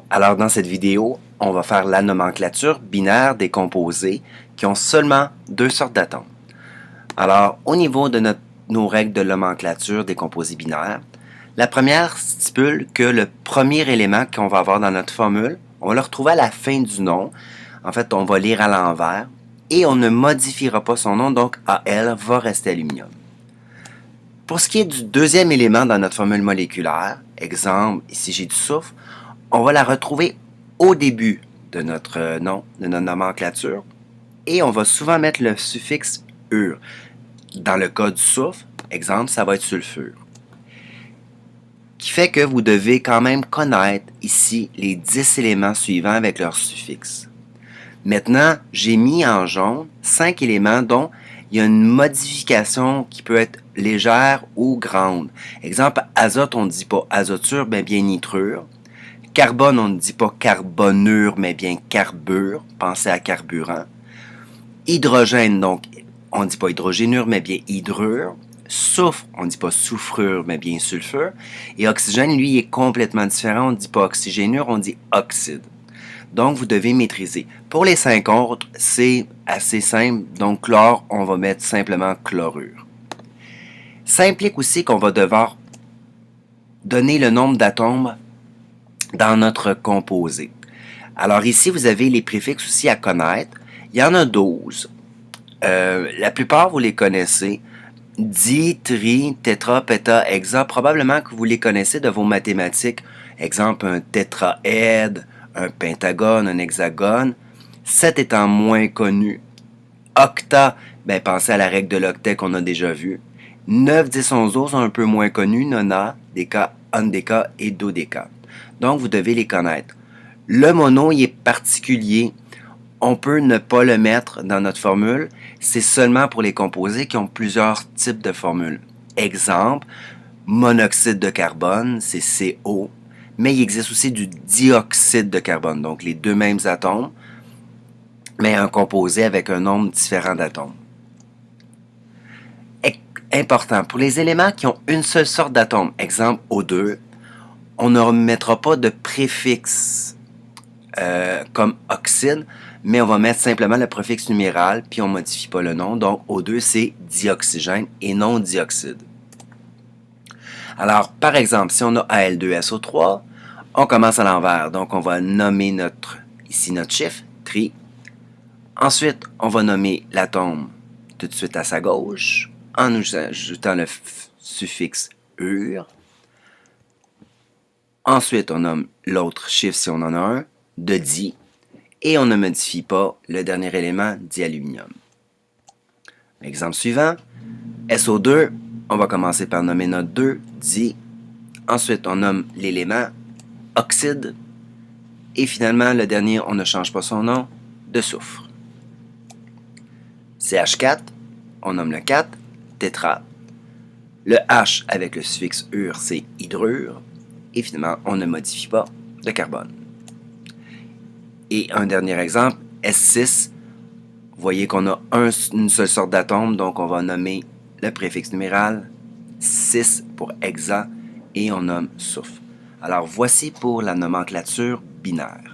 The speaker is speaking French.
Alors dans cette vidéo, on va faire la nomenclature binaire des composés qui ont seulement deux sortes d'atomes. Alors au niveau de nos règles de nomenclature des composés binaires, la première stipule que le premier élément qu'on va avoir dans notre formule, on va le retrouver à la fin du nom. En fait, on va lire à l'envers et on ne modifiera pas son nom, donc Al va rester aluminium. Pour ce qui est du deuxième élément dans notre formule moléculaire, exemple, ici j'ai du soufre, on va la retrouver au début de notre nom, de notre nomenclature, et on va souvent mettre le suffixe ur. Dans le cas du soufre, exemple, ça va être sulfure. Qui fait que vous devez quand même connaître ici les 10 éléments suivants avec leur suffixe. Maintenant, j'ai mis en jaune 5 éléments dont il y a une modification qui peut être légère ou grande. Exemple, azote, on ne dit pas azoture, mais bien nitrure. Carbone, on ne dit pas carbonure, mais bien carbure. Pensez à carburant. Hydrogène, donc, on ne dit pas hydrogénure, mais bien hydrure. Soufre, on ne dit pas soufrure, mais bien sulfure. Et oxygène, lui, est complètement différent. On ne dit pas oxygénure, on dit oxyde. Donc, vous devez maîtriser. Pour les 5 autres, c'est assez simple. Donc, chlore, on va mettre simplement chlorure. Ça implique aussi qu'on va devoir donner le nombre d'atomes dans notre composé. Alors ici, vous avez les préfixes aussi à connaître. Il y en a 12. La plupart, vous les connaissez. Di, tri, tétra, péta, hexa. Probablement que vous les connaissez de vos mathématiques. Exemple, un tétraède, un pentagone, un hexagone. 7 étant moins connu. Octa, ben, pensez à la règle de l'octet qu'on a déjà vue. 9, 10, 11, 12 sont un peu moins connus. Nona, déca, ondéca et dodéca. Donc, vous devez les connaître. Le mono, il est particulier. On peut ne pas le mettre dans notre formule. C'est seulement pour les composés qui ont plusieurs types de formules. Exemple, monoxyde de carbone, c'est CO. Mais il existe aussi du dioxyde de carbone, donc les deux mêmes atomes, mais un composé avec un nombre différent d'atomes. Important, pour les éléments qui ont une seule sorte d'atome, exemple O2, on ne mettra pas de préfixe comme oxyde, mais on va mettre simplement le préfixe numéral, puis on ne modifie pas le nom. Donc, O2, c'est dioxygène et non dioxyde. Alors, par exemple, si on a Al2SO3, on commence à l'envers. Donc, on va nommer ici notre chiffre, tri. Ensuite, on va nommer l'atome tout de suite à sa gauche, en nous ajoutant le suffixe ur. Ensuite, on nomme l'autre chiffre, si on en a un, de di, et on ne modifie pas le dernier élément, dialuminium. Exemple suivant, SO2, on va commencer par nommer notre 2, di. Ensuite, on nomme l'élément oxyde. Et finalement, le dernier, on ne change pas son nom, de soufre. CH4, on nomme le 4, tétra. Le H avec le suffixe ur, c'est hydrure. Et finalement, on ne modifie pas de carbone. Et un dernier exemple, S6, vous voyez qu'on a une seule sorte d'atome, donc on va nommer le préfixe numéral, 6 pour hexa, et on nomme soufre. Alors voici pour la nomenclature binaire.